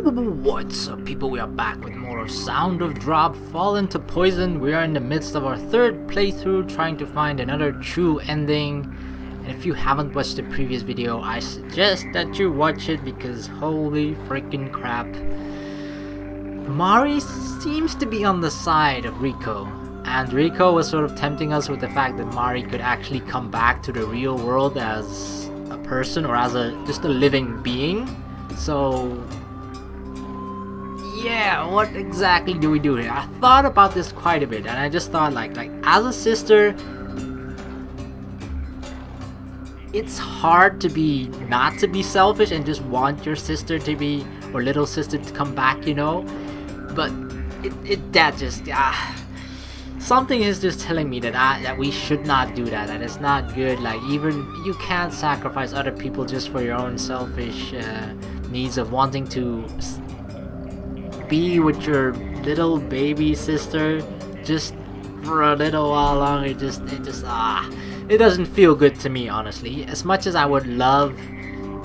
What's up, people? We are back with more of Sound of Drop Fall into Poison. We are in the midst of our third playthrough trying to find another true ending. And if you haven't watched the previous video, I suggest that you watch it because holy freaking crap. Mari seems to be on the side of Rico. And Rico was sort of tempting us with the fact that Mari could actually come back to the real world as a person or as just a living being. So yeah, what exactly do we do here? I thought about this quite a bit, and I just thought like as a sister, it's hard to be not to be selfish and just want your sister to be, or little sister to come back, you know. But something is just telling me that we should not do that. That it's not good. Like, even you can't sacrifice other people just for your own selfish needs of wanting to be with your little baby sister just for a little while longer. It doesn't feel good to me, honestly. As much as I would love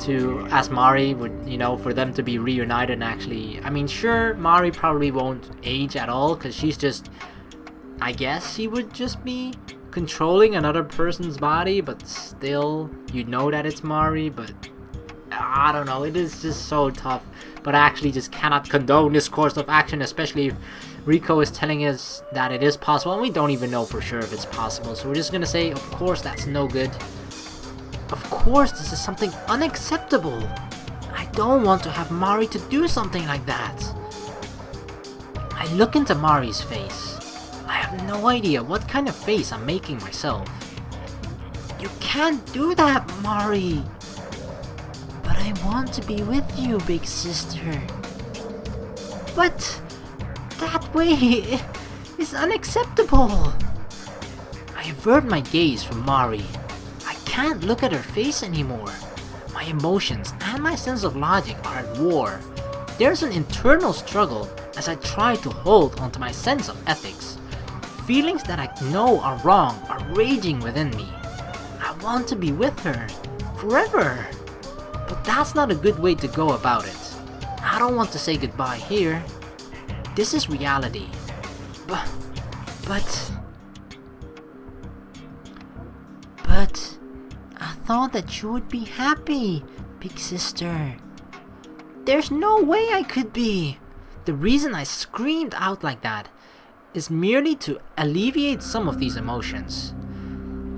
to, as Mari would, you know, for them to be reunited and actually, I mean, sure, Mari probably won't age at all because she's just, I guess she would just be controlling another person's body, but still, you know that it's Mari. But I don't know, it is just so tough. But I actually just cannot condone this course of action, especially if Rico is telling us that it is possible, and we don't even know for sure if it's possible. So we're just gonna say, of course, that's no good. Of course, this is something unacceptable. I don't want to have Mari to do something like that. I look into Mari's face. I have no idea what kind of face I'm making myself. You can't do that, Mari. But I want to be with you, big sister. But that way is unacceptable. I avert my gaze from Mari. I can't look at her face anymore. My emotions and my sense of logic are at war. There's an internal struggle as I try to hold onto my sense of ethics. Feelings that I know are wrong are raging within me. I want to be with her forever. But that's not a good way to go about it. I don't want to say goodbye here. This is reality. But I thought that you would be happy, big sister. There's no way I could be. The reason I screamed out like that is merely to alleviate some of these emotions.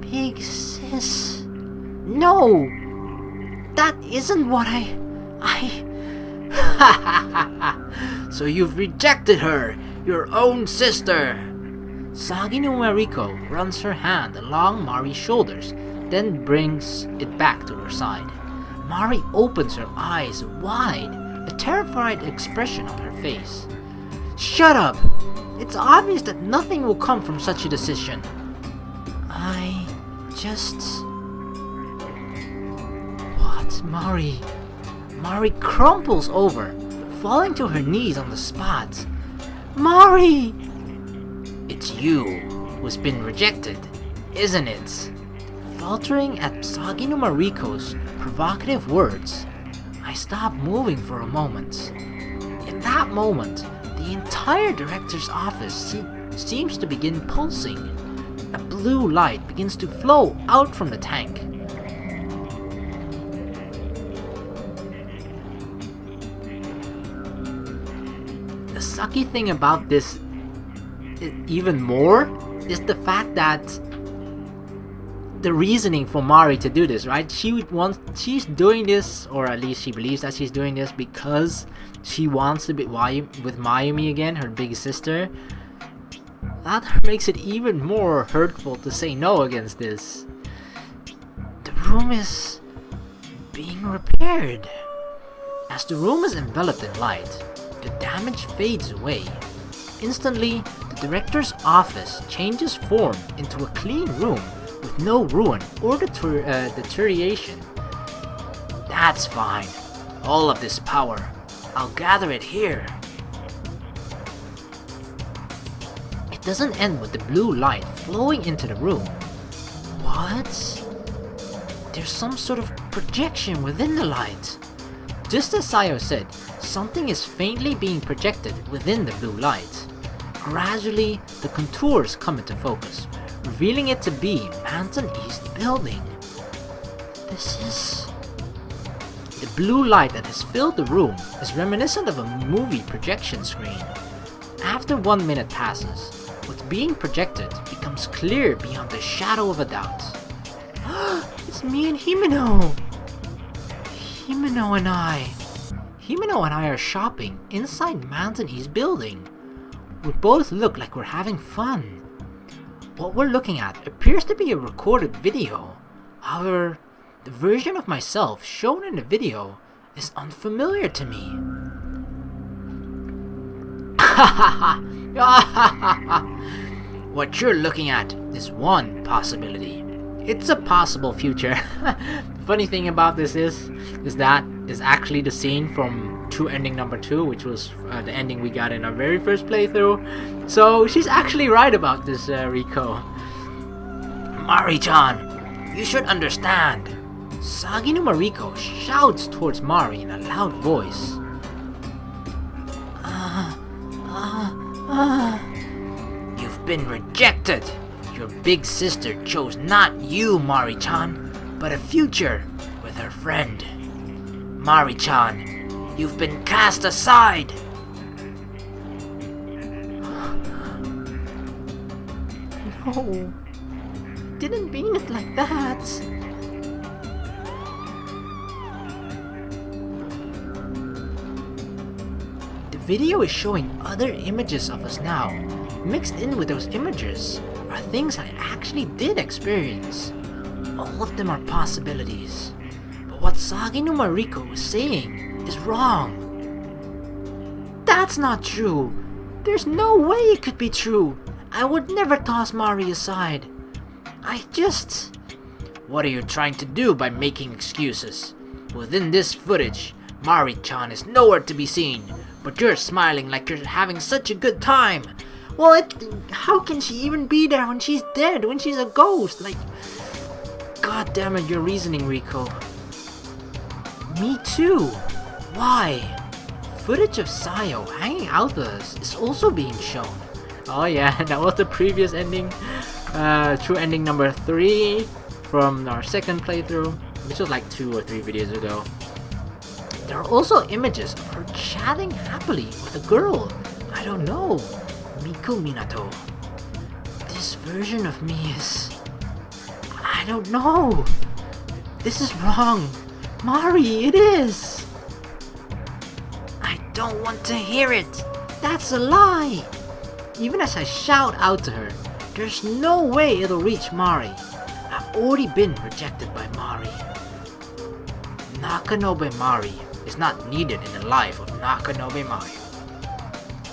Big sis. No! That isn't what I... So you've rejected her, your own sister. Sagi no Mariko runs her hand along Mari's shoulders, then brings it back to her side. Mari opens her eyes wide, a terrified expression on her face. Shut up! It's obvious that nothing will come from such a decision. I just... What? Mari crumples over, falling to her knees on the spot. Mari! It's you who's been rejected, isn't it? Faltering at Sagi no Mariko's provocative words, I stop moving for a moment. In that moment, the entire director's office seems to begin pulsing. A blue light begins to flow out from the tank. The sucky thing about this even more is the fact that the reasoning for Mari to do this, right? She's doing this, or at least she believes that she's doing this because she wants to be with Mayumi again, her big sister. That makes it even more hurtful to say no against this. The room is being repaired. As the room is enveloped in light, the damage fades away. Instantly, the director's office changes form into a clean room with no ruin or deterioration. That's fine. All of this power, I'll gather it here. It doesn't end with the blue light flowing into the room. What? There's some sort of projection within the light. Just as Sayo said, something is faintly being projected within the blue light. Gradually, the contours come into focus, revealing it to be Manten East building. This is... The blue light that has filled the room is reminiscent of a movie projection screen. After 1 minute passes, what's being projected becomes clear beyond the shadow of a doubt. It's me and Himeno! Himeno and I are shopping inside Manten East building. We both look like we're having fun. What we're looking at appears to be a recorded video. However, the version of myself shown in the video is unfamiliar to me. What you're looking at is one possibility. It's a possible future. The funny thing about this is that is actually the scene from True Ending number 2, which was the ending we got in our very first playthrough. So she's actually right about this, Riko. Mari-chan, you should understand. Saginu Mariko shouts towards Mari in a loud voice. You've been rejected. Your big sister chose not you, Mari-chan, but a future with her friend. Mari-chan, you've been cast aside. No, didn't mean it like that. The video is showing other images of us now. Mixed in with those images are things I actually did experience. All of them are possibilities. But what Saginu Mariko is saying is wrong. That's not true. There's no way it could be true. I would never toss Mari aside. What are you trying to do by making excuses? Within this footage, Mari-chan is nowhere to be seen, but you're smiling like you're having such a good time. Well, how can she even be there when she's dead, when she's a ghost? Like, god damn it, your reasoning, Riko. Me too. Why? Footage of Sayo hanging out with us is also being shown. Oh yeah, that was the previous ending. True ending number 3 from our second playthrough, which was like 2 or 3 videos ago. There are also images of her chatting happily with a girl. I don't know. Miku Minato. This version of me is... I don't know. This is wrong. Mari, it is. I don't want to hear it. That's a lie. Even as I shout out to her, there's no way it'll reach Mari. I've already been rejected by Mari. Nakanobe Mari is not needed in the life of Nakanobe Mari.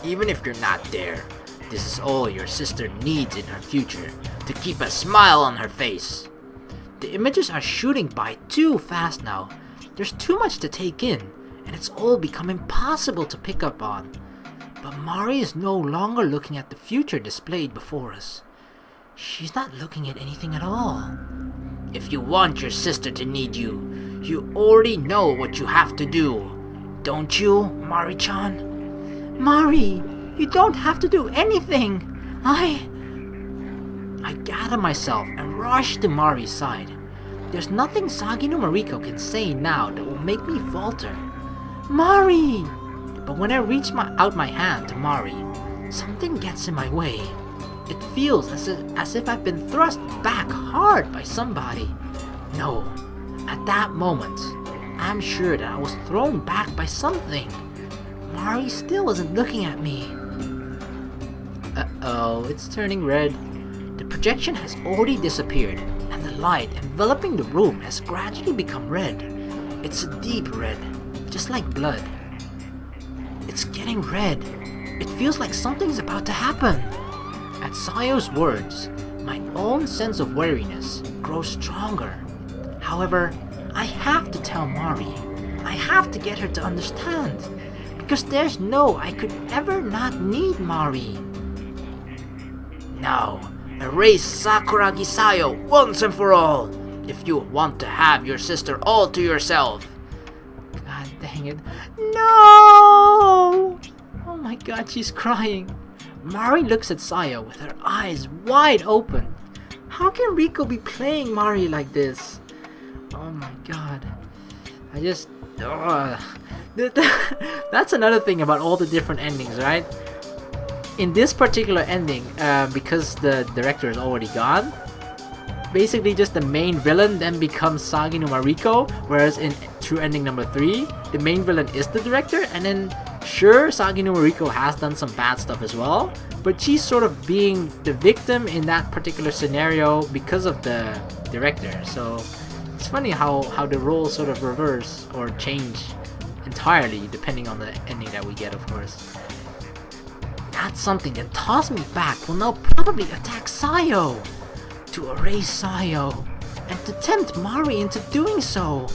Even if you're not there, this is all your sister needs in her future to keep a smile on her face. The images are shooting by too fast now. There's too much to take in, and it's all become impossible to pick up on. But Mari is no longer looking at the future displayed before us. She's not looking at anything at all. If you want your sister to need you, you already know what you have to do. Don't you, Mari-chan? Mari, you don't have to do anything. I gather myself and rush to Mari's side. There's nothing Saginu Mariko can say now that will make me falter. Mari! But when I reach out my hand to Mari, something gets in my way. It feels as if I've been thrust back hard by somebody. No, at that moment, I'm sure that I was thrown back by something. Mari still isn't looking at me. Uh-oh, it's turning red. The projection has already disappeared, and the light enveloping the room has gradually become red. It's a deep red, just like blood. It's getting red. It feels like something's about to happen. At Sayo's words, my own sense of wariness grows stronger. However, I have to tell Mari. I have to get her to understand. Because there's no I could ever not need Mari. Now, erase Sakuragi Sayo once and for all, if you want to have your sister all to yourself. God Dang it. No! Oh my god, she's crying. Mari looks at Sayo with her eyes wide open. How can Riko be playing Mari like this? Oh my god. I just... That's another thing about all the different endings, right? In this particular ending, because the director is already gone, basically just the main villain then becomes Sagi no Mariko, whereas in True Ending number 3, the main villain is the director, and then sure, Sagi no Mariko has done some bad stuff as well, but she's sort of being the victim in that particular scenario because of the director. So it's funny how the roles sort of reverse or change entirely depending on the ending that we get, of course. That's something that tossed me back will now probably attack Sayo, to erase Sayo, and to tempt Mari into doing so.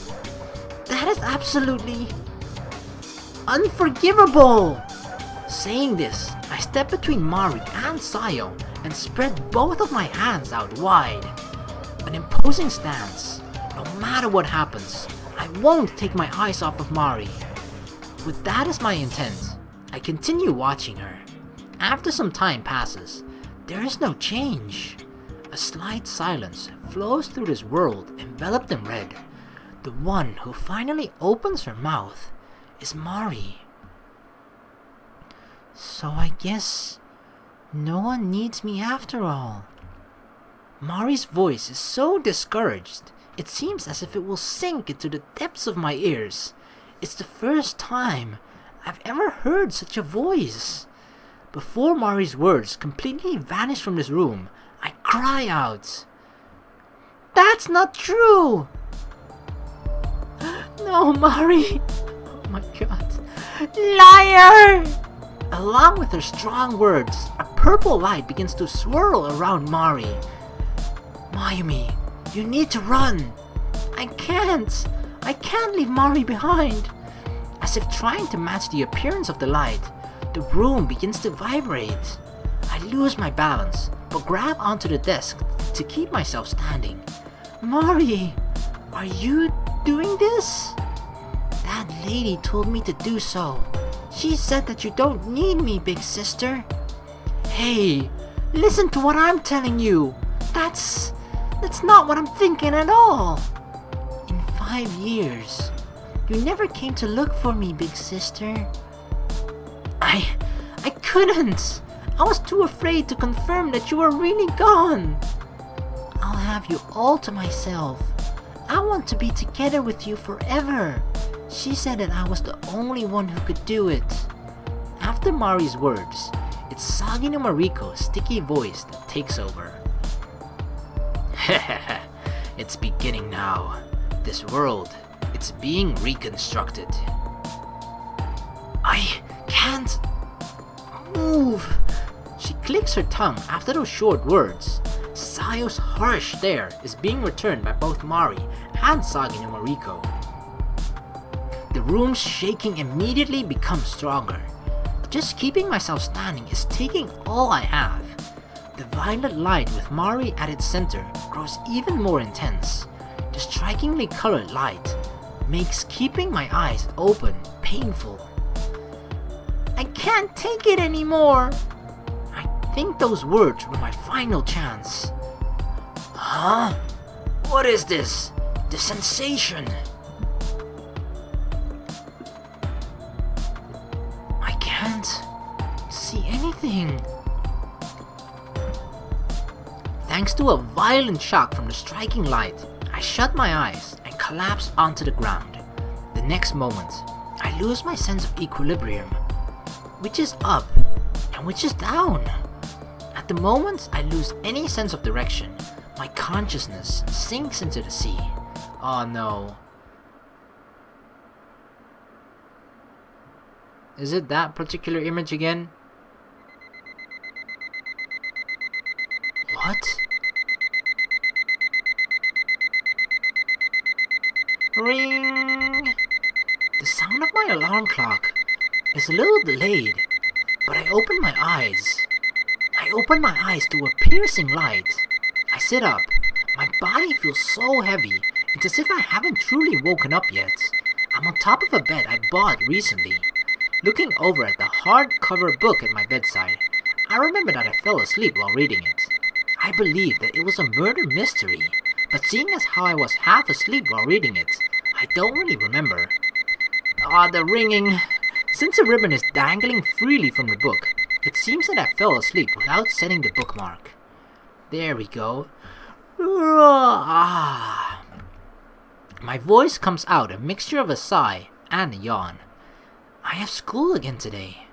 That is absolutely unforgivable! Saying this, I step between Mari and Sayo and spread both of my hands out wide. An imposing stance. No matter what happens, I won't take my eyes off of Mari. With that as my intent, I continue watching her. After some time passes, there is no change. A slight silence flows through this world enveloped in red. The one who finally opens her mouth is Mari. So I guess no one needs me after all. Mari's voice is so discouraged, it seems as if it will sink into the depths of my ears. It's the first time I've ever heard such a voice. Before Mari's words completely vanish from this room, I cry out, "That's not true!" No, Mari! Oh my god. Liar! Along with her strong words, a purple light begins to swirl around Mari. Mayumi, you need to run! I can't leave Mari behind! As if trying to match the appearance of the light, the room begins to vibrate. I lose my balance, but grab onto the desk to keep myself standing. Mari, are you doing this? That lady told me to do so. She said that you don't need me, big sister. Hey, listen to what I'm telling you. That's not what I'm thinking at all. In 5 years, you never came to look for me, big sister. I couldn't. I was too afraid to confirm that you were really gone. I'll have you all to myself. I want to be together with you forever. She said that I was the only one who could do it. After Mari's words, it's Sagi no Mariko's sticky voice that takes over. It's beginning now. This world, it's being reconstructed. I can't move. She clicks her tongue after those short words. Sayo's harsh stare is being returned by both Mari and Sagi no Mariko. The room's shaking immediately becomes stronger. Just keeping myself standing is taking all I have. The violet light with Mari at its center grows even more intense. The strikingly colored light makes keeping my eyes open painful. I can't take it anymore. I think those words were my final chance. Huh? What is this? The sensation. I can't see anything. Thanks to a violent shock from the striking light, I shut my eyes and collapse onto the ground. The next moment, I lose my sense of equilibrium. Which is up and which is down? At the moment I lose any sense of direction, my consciousness sinks into the sea. Oh no. Is it that particular image again? What? Ring! The sound of my alarm clock is a little delayed, but I open my eyes. I open my eyes to a piercing light. I sit up. My body feels so heavy. It's as if I haven't truly woken up yet. I'm on top of a bed I bought recently, looking over at the hardcover book at my bedside. I remember that I fell asleep while reading it. I believed that it was a murder mystery, but seeing as how I was half asleep while reading it, I don't really remember. The ringing. Since the ribbon is dangling freely from the book, it seems that I fell asleep without setting the bookmark. There we go. My voice comes out a mixture of a sigh and a yawn. I have school again today.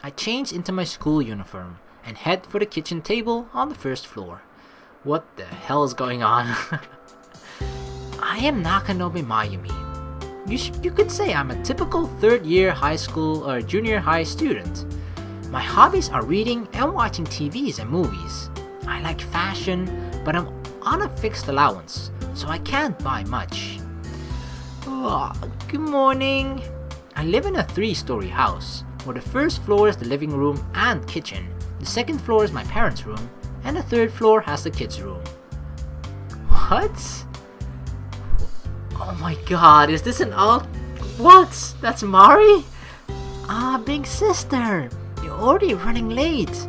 I change into my school uniform and head for the kitchen table on the first floor. What the hell is going on? I am Nakanobe Mayumi. You could say I'm a typical third-year high school or junior high student. My hobbies are reading and watching TVs and movies. I like fashion, but I'm on a fixed allowance, so I can't buy much. Good morning. I live in a 3-story house, where the first floor is the living room and kitchen, the second floor is my parents' room, and the third floor has the kids' room. What? Oh my god, is this an What? That's Mari? Big sister, you're already running late.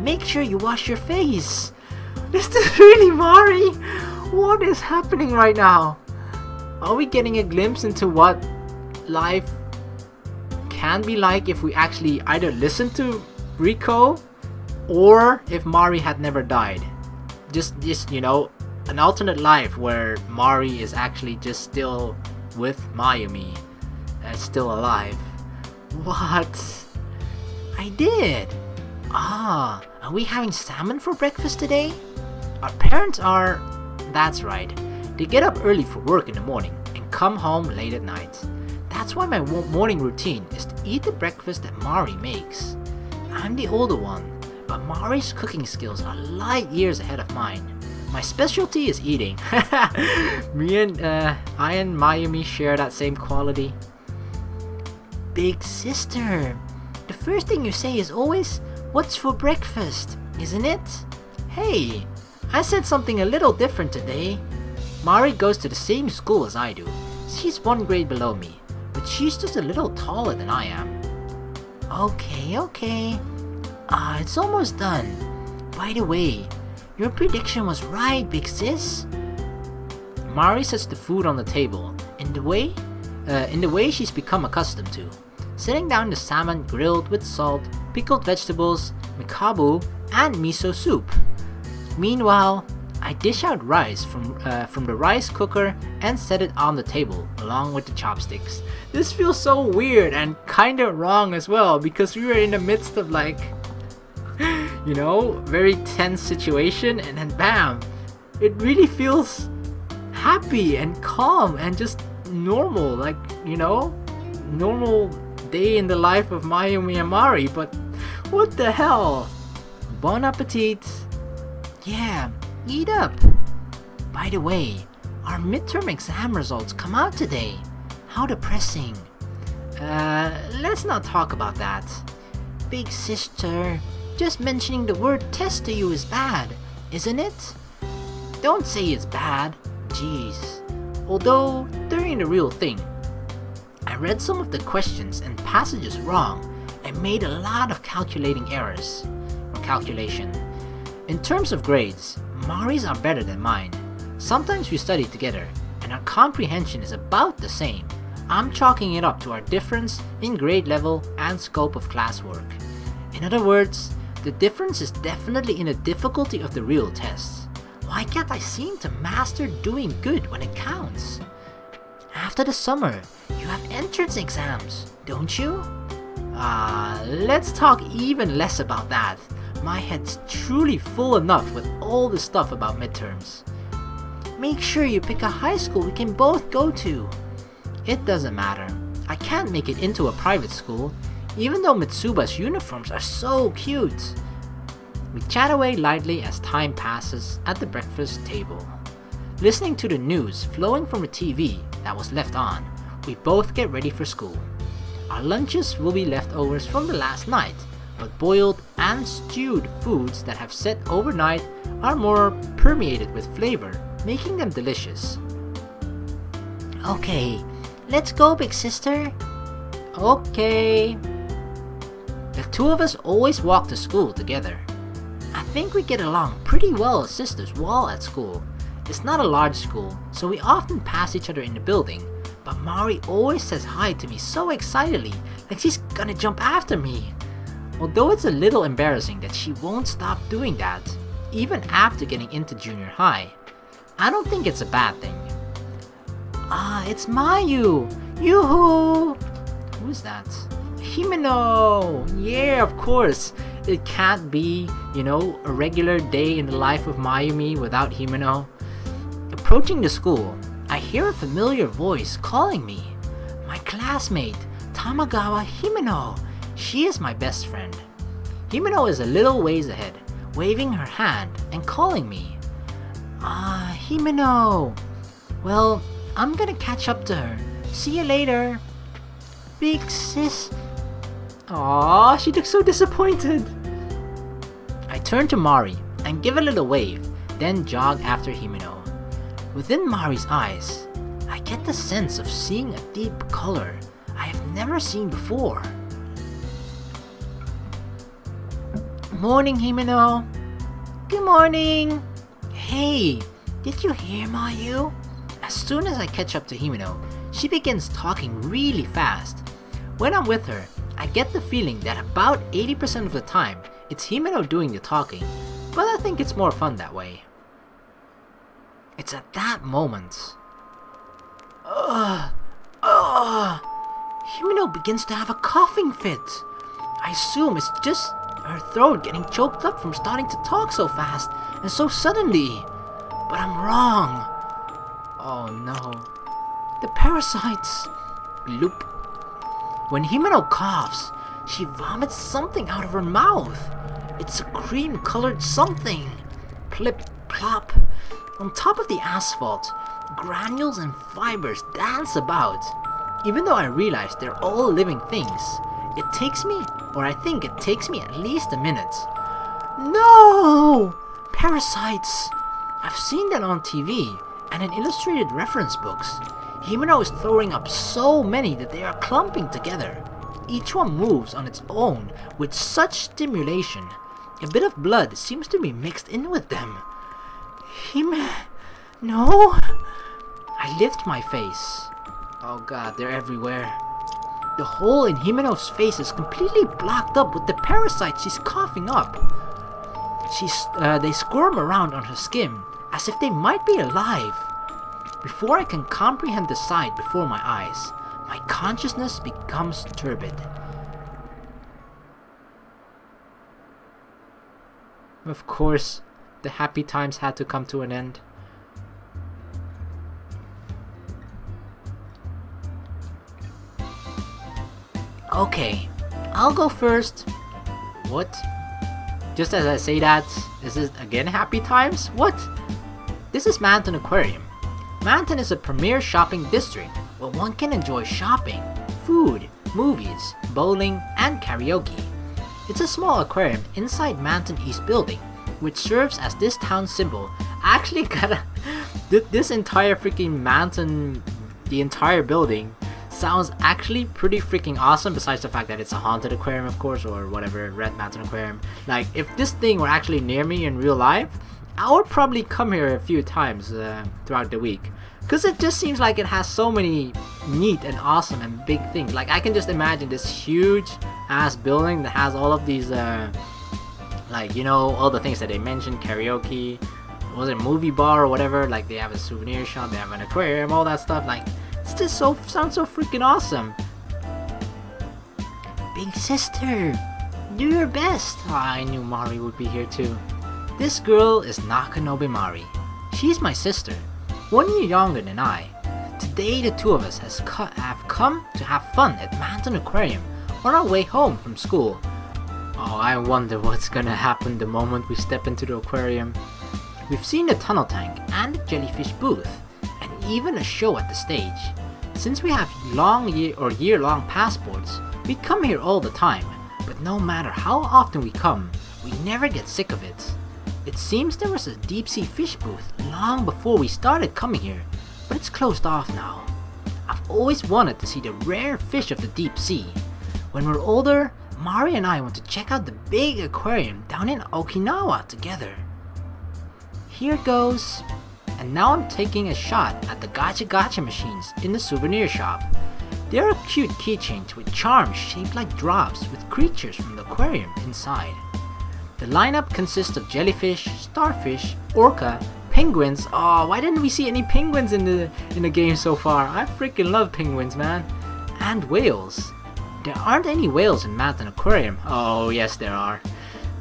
Make sure you wash your face. Is this really Mari? What is happening right now? Are we getting a glimpse into what life can be like if we actually either listen to Riko or if Mari had never died? Just an alternate life where Mari is actually just still with Mayumi and still alive. What? I did. Are we having salmon for breakfast today? Our parents are... That's right. They get up early for work in the morning and come home late at night. That's why my morning routine is to eat the breakfast that Mari makes. I'm the older one, but Mari's cooking skills are light years ahead of mine. My specialty is eating. I and Mayumi share that same quality. Big sister, the first thing you say is always, "What's for breakfast?" Isn't it? Hey, I said something a little different today. Mari goes to the same school as I do. She's 1 grade below me, but she's just a little taller than I am. Okay. It's almost done. By the way, your prediction was right, big sis. Mari sets the food on the table in the way she's become accustomed to, setting down the salmon grilled with salt, pickled vegetables, mikabu, and miso soup. Meanwhile, I dish out rice from the rice cooker and set it on the table along with the chopsticks. This feels so weird and kinda wrong as well because we were in the midst of very tense situation, and then bam, it really feels happy and calm and just normal, normal day in the life of Mayumi and Mari. But what the hell? Bon appetit. Yeah, eat up. By the way, our midterm exam results come out today. How depressing. Let's not talk about that. Big sister, just mentioning the word test to you is bad, isn't it? Don't say it's bad. Jeez. Although, during the real thing, I read some of the questions and passages wrong and made a lot of calculation. In terms of grades, Mari's are better than mine. Sometimes we study together, and our comprehension is about the same. I'm chalking it up to our difference in grade level and scope of classwork. In other words, the difference is definitely in the difficulty of the real tests. Why can't I seem to master doing good when it counts? After the summer, you have entrance exams, don't you? Let's talk even less about that. My head's truly full enough with all the stuff about midterms. Make sure you pick a high school we can both go to. It doesn't matter. I can't make it into a private school, even though Mitsuba's uniforms are so cute. We chat away lightly as time passes at the breakfast table. Listening to the news flowing from the TV that was left on, we both get ready for school. Our lunches will be leftovers from the last night, but boiled and stewed foods that have set overnight are more permeated with flavor, making them delicious. Okay, Let's go, big sister. Okay. The two of us always walk to school together. I think we get along pretty well as sisters while at school. It's not a large school, so we often pass each other in the building, but Mari always says hi to me so excitedly, like she's gonna jump after me. Although it's a little embarrassing that she won't stop doing that, even after getting into junior high. I don't think it's a bad thing. It's Mayu! Yoo-hoo! Who's that? Himeno! Yeah, of course! It can't be, a regular day in the life of Mayumi without Himeno. Approaching the school, I hear a familiar voice calling me. My classmate, Tamagawa Himeno. She is my best friend. Himeno is a little ways ahead, waving her hand and calling me. Himeno! Well, I'm gonna catch up to her. See you later. Big sis. Aww, she looks so disappointed. I turn to Mari and give a little wave, then jog after Himeno. Within Mari's eyes, I get the sense of seeing a deep color I have never seen before. Morning, Himeno. Good morning. Hey, did you hear Mayu? As soon as I catch up to Himeno, she begins talking really fast. When I'm with her, I get the feeling that about 80% of the time, it's Himeno doing the talking, but I think it's more fun that way. It's at that moment. Himeno begins to have a coughing fit. I assume it's just her throat getting choked up from starting to talk so fast and so suddenly. But I'm wrong. Oh no. The parasites. Bloop. When Himeno coughs, she vomits something out of her mouth. It's a cream-colored something. Plip plop. On top of the asphalt, granules and fibers dance about. Even though I realize they're all living things, I think it takes me at least a minute. No! Parasites! I've seen that on TV and in illustrated reference books. Himeno is throwing up so many that they are clumping together. Each one moves on its own with such stimulation. A bit of blood seems to be mixed in with them. No? I lift my face. Oh god, they're everywhere. The hole in Himeno's face is completely blocked up with the parasites she's coughing up. They squirm around on her skin as if they might be alive. Before I can comprehend the sight before my eyes, my consciousness becomes turbid. Of course, the happy times had to come to an end. Okay, I'll go first. What? Just as I say that, is this again happy times? What? This is Manten Aquarium. Manten is a premier shopping district where one can enjoy shopping, food, movies, bowling, and karaoke. It's a small aquarium inside Manten East building, which serves as this town's symbol. I actually gotta... this entire freaking Manten, the entire building, sounds actually pretty freaking awesome, besides the fact that it's a haunted aquarium, of course, or whatever, Red Manten Aquarium. Like, if this thing were actually near me in real life, I would probably come here a few times throughout the week. Because it just seems like it has so many neat and awesome and big things. Like, I can just imagine this huge ass building that has all of these, all the things that they mentioned, karaoke, was it a movie bar or whatever, like they have a souvenir shop, they have an aquarium, all that stuff. Like, it's just sounds so freaking awesome. Big sister, do your best. I knew Mari would be here too. This girl is Nakanobe Mari. She's my sister, 1 year younger than I. Today the two of us have come to have fun at Manten Aquarium on our way home from school. Oh, I wonder what's gonna happen the moment we step into the aquarium. We've seen the tunnel tank and the jellyfish booth, and even a show at the stage. Since we have year-long passports, we come here all the time, but no matter how often we come, we never get sick of it. It seems there was a deep sea fish booth long before we started coming here, but it's closed off now. I've always wanted to see the rare fish of the deep sea. When we're older, Mari and I want to check out the big aquarium down in Okinawa together. Here goes. And now I'm taking a shot at the gacha machines in the souvenir shop. They are cute keychains with charms shaped like drops with creatures from the aquarium inside. The lineup consists of jellyfish, starfish, orca, penguins. Oh, why didn't we see any penguins in the game so far? I freaking love penguins, man. And whales. There aren't any whales in Manten Aquarium. Oh, yes there are.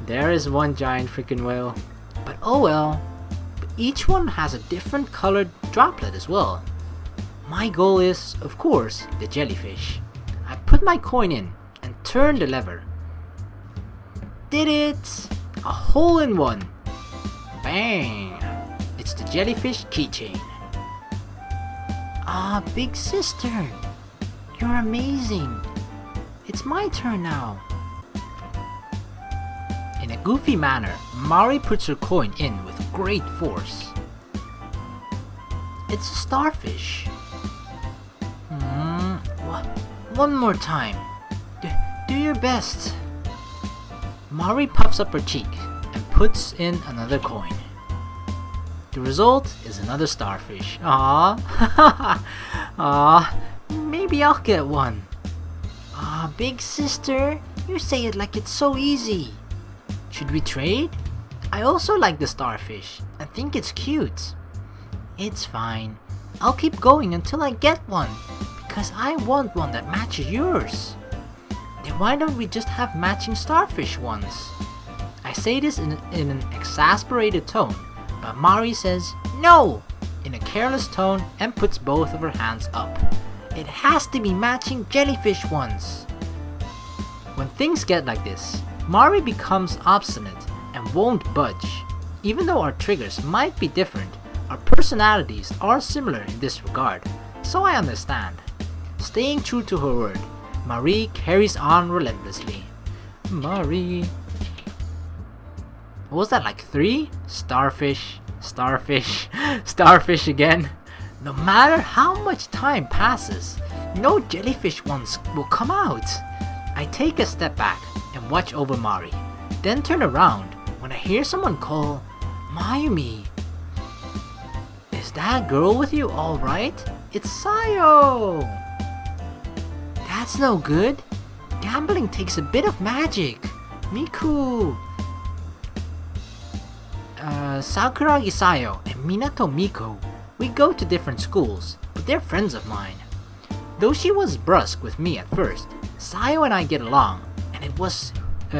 There is one giant freaking whale. But oh well. Each one has a different colored droplet as well. My goal is, of course, the jellyfish. I put my coin in and turn the lever. Did it! A hole in one. Bang! It's the jellyfish keychain. Ah, big sister. You're amazing. It's my turn now. In a goofy manner, Mari puts her coin in with great force. It's a starfish. One more time. Do your best. Mari puffs up her cheek and puts in another coin. The result is another starfish. Aww. Aww. Maybe I'll get one. Ah, big sister, you say it like it's so easy. Should we trade? I also like the starfish. I think it's cute. It's fine. I'll keep going until I get one, because I want one that matches yours. Then why don't we just have matching starfish ones? I say this in an exasperated tone, but Mari says no in a careless tone and puts both of her hands up. It has to be matching jellyfish ones. When things get like this, Mari becomes obstinate and won't budge. Even though our triggers might be different, our personalities are similar in this regard, so I understand. Staying true to her word, Mari carries on relentlessly. Mari. What was that, like 3? Starfish, starfish, starfish again. No matter how much time passes, no jellyfish ones will come out. I take a step back and watch over Mari, then turn around when I hear someone call Mayumi. Is that girl with you alright? It's Sayo! That's no good. Gambling takes a bit of magic. Miku! Sakuragi Sayo and Minato Miko. We go to different schools, but they're friends of mine. Though she was brusque with me at first, Sayo and I get along, and it was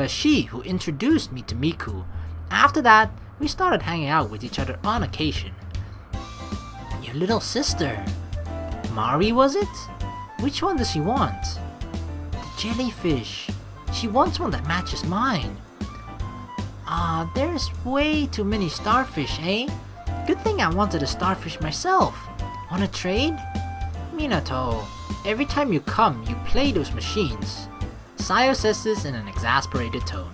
she who introduced me to Miku. After that, we started hanging out with each other on occasion. Your little sister. Mari, was it? Which one does she want? The jellyfish. She wants one that matches mine. Ah, there's way too many starfish, eh? Good thing I wanted a starfish myself. Wanna trade? Minato, every time you come, you play those machines. Sayo says this in an exasperated tone.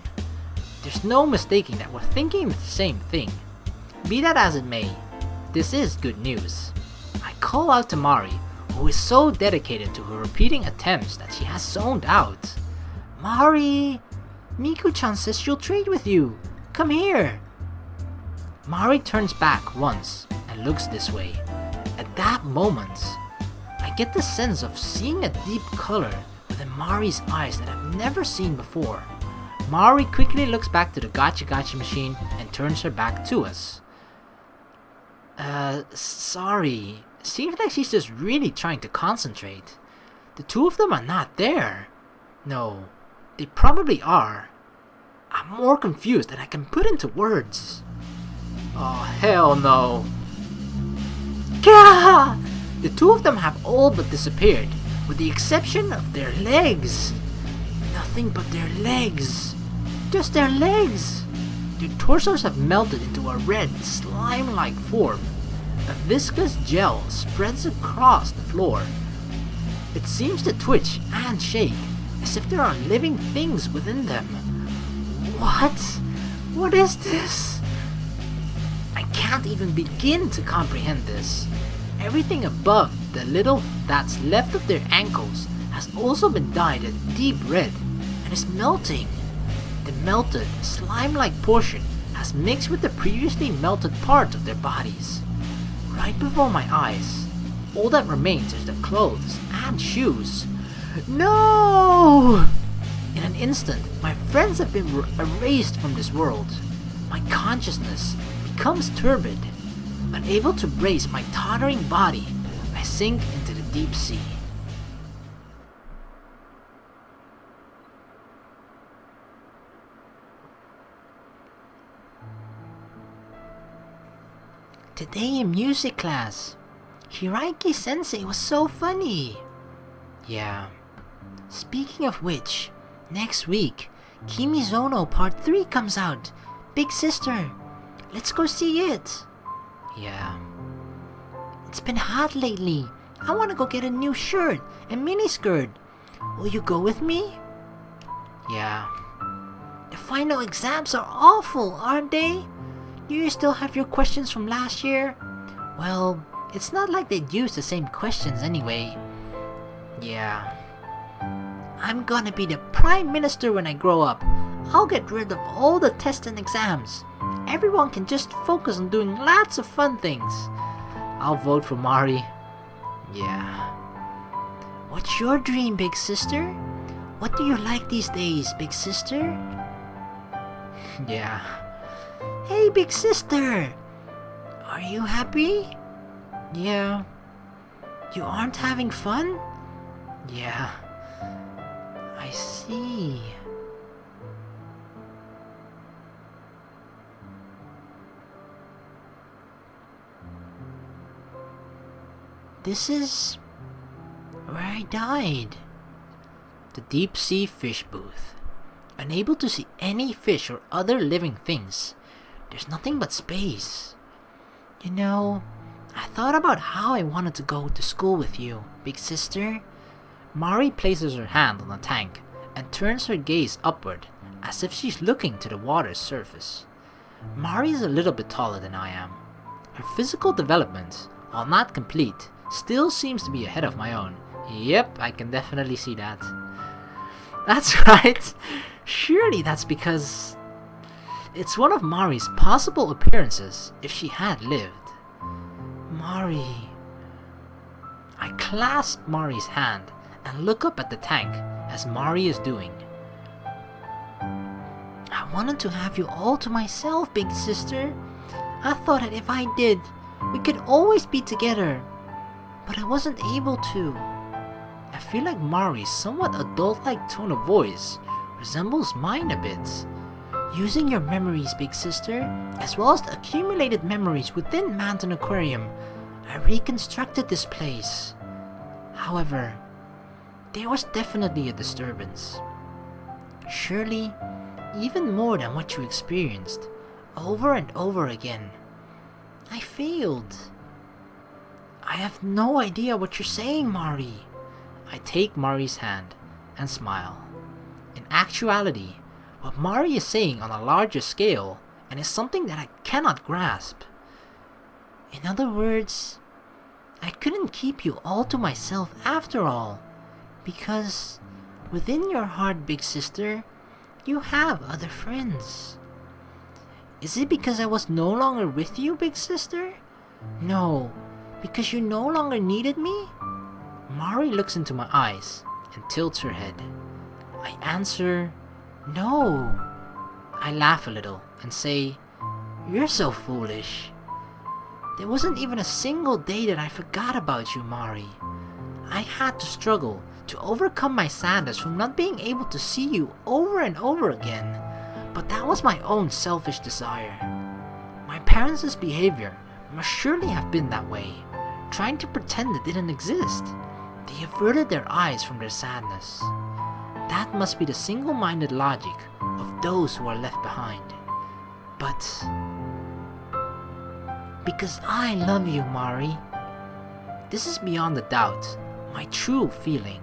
There's no mistaking that we're thinking the same thing. Be that as it may, this is good news. I call out to Mari, who is so dedicated to her repeating attempts that she has zoned out. Mari! Miku-chan says she'll trade with you. Come here! Mari turns back once and looks this way. At that moment, I get the sense of seeing a deep color within Mari's eyes that I've never seen before. Mari quickly looks back to the gacha machine and turns her back to us. Sorry. Seems like she's just really trying to concentrate. The two of them are not there. No, they probably are. I'm more confused than I can put into words. Oh, hell no. Gah! The two of them have all but disappeared, with the exception of their legs. Nothing but their legs. Just their legs. Their torsos have melted into a red, slime-like form. A viscous gel spreads across the floor. It seems to twitch and shake, as if there are living things within them. What? What is this? I can't even begin to comprehend this. Everything above the little that's left of their ankles has also been dyed a deep red and is melting. The melted, slime-like portion has mixed with the previously melted part of their bodies. Right before my eyes, all that remains is the clothes and shoes. No! In an instant, my friends have been erased from this world. My consciousness becomes turbid. Unable to brace my tottering body, I sink into the deep sea. Today in music class, Hiraiki sensei was so funny. Yeah. Speaking of which, next week, Kimizono Part 3 comes out. Big sister, let's go see it. Yeah. It's been hot lately. I want to go get a new shirt and miniskirt. Will you go with me? Yeah. The final exams are awful, aren't they? Do you still have your questions from last year? Well, it's not like they'd use the same questions anyway. Yeah. I'm gonna be the Prime Minister when I grow up. I'll get rid of all the tests and exams. Everyone can just focus on doing lots of fun things. I'll vote for Mari. Yeah. What's your dream, big sister? What do you like these days, big sister? Yeah. Hey, big sister! Are you happy? Yeah. You aren't having fun? Yeah. I see. This is where I died. The deep sea fish booth. Unable to see any fish or other living things. There's nothing but space. You know, I thought about how I wanted to go to school with you, big sister. Mari places her hand on the tank and turns her gaze upward as if she's looking to the water's surface. Mari is a little bit taller than I am. Her physical development, while not complete, still seems to be ahead of my own. Yep, I can definitely see that. That's right. Surely that's because it's one of Mari's possible appearances if she had lived. Mari. I clasp Mari's hand and look up at the tank as Mari is doing. I wanted to have you all to myself, big sister. I thought that if I did, we could always be together. But I wasn't able to. I feel like Mari's somewhat adult-like tone of voice resembles mine a bit. Using your memories, big sister, as well as the accumulated memories within Manten Aquarium, I reconstructed this place. However, there was definitely a disturbance. Surely, even more than what you experienced, over and over again. I failed. I have no idea what you're saying, Mari. I take Mari's hand and smile. In actuality, what Mari is saying on a larger scale and is something that I cannot grasp. In other words, I couldn't keep you all to myself after all, because within your heart, big sister, you have other friends. Is it because I was no longer with you, big sister? No, because you no longer needed me? Mari looks into my eyes and tilts her head. I answer, no. I laugh a little and say, you're so foolish. There wasn't even a single day that I forgot about you, Mari. I had to struggle to overcome my sadness from not being able to see you over and over again. But that was my own selfish desire. My parents' behavior must surely have been that way, trying to pretend it didn't exist. They averted their eyes from their sadness. That must be the single-minded logic of those who are left behind. But because I love you, Mari. This is beyond a doubt my true feeling.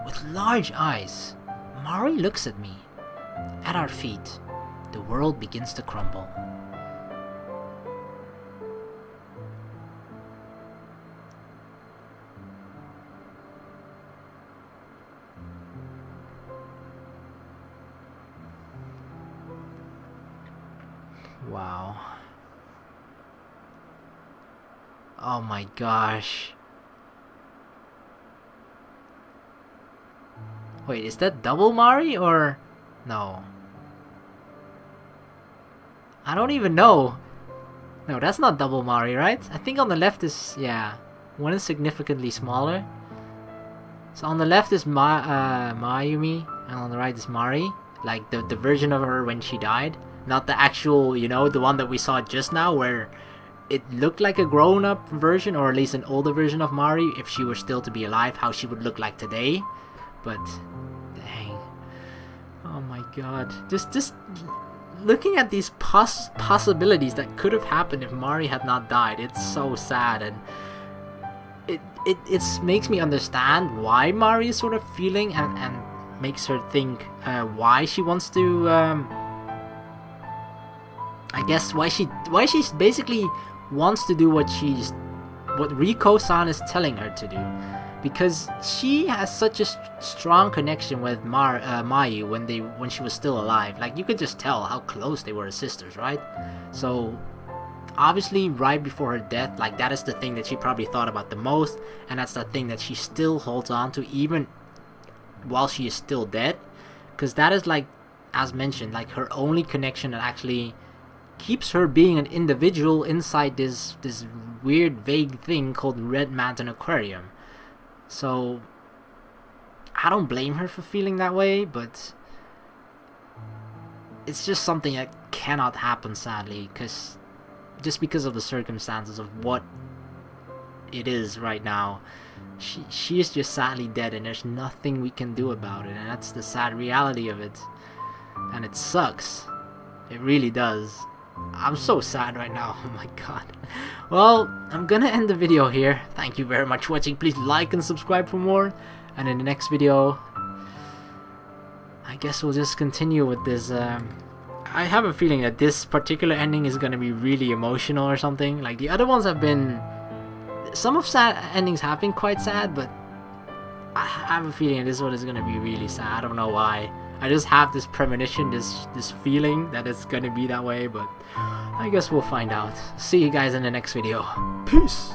With large eyes, Mari looks at me. At our feet, the world begins to crumble. Wow. Oh my gosh. Wait, is that double Mari or no? I don't even know. No, that's not double Mari, right? I think on the left is, yeah, one is significantly smaller. So on the left is Mayumi, and on the right is Mari. Like the version of her when she died. Not the actual, you know, the one that we saw just now where it looked like a grown-up version, or at least an older version of Mari, if she were still to be alive, how she would look like today. But, dang. Oh my god. Just looking at these possibilities that could have happened if Mari had not died, it's so sad, and it makes me understand why Mari is sort of feeling and makes her think why she wants to I guess why she's basically wants to do what Riko-san is telling her to do, because she has such a strong connection with Mayu when she was still alive. Like, you could just tell how close they were as sisters, right? So obviously right before her death, like, that is the thing that she probably thought about the most, and that's the thing that she still holds on to even while she is still dead, because that is, like, as mentioned, like her only connection that actually keeps her being an individual inside this weird vague thing called Red Manten Aquarium. So I don't blame her for feeling that way, but it's just something that cannot happen, sadly, because of the circumstances of what it is right now. She is just sadly dead, and there's nothing we can do about it, and that's the sad reality of it. And it sucks. It really does. I'm so sad right now. Oh my god. Well, I'm gonna end the video here. Thank you very much for watching. Please like and subscribe for more. And in the next video, I guess we'll just continue with this. I have a feeling that this particular ending is gonna be really emotional or something. Like, the other ones have been... Some of sad endings have been quite sad, but I have a feeling this one is gonna be really sad. I don't know why. I just have this premonition, this feeling that it's gonna be that way, but I guess we'll find out. See you guys in the next video. Peace!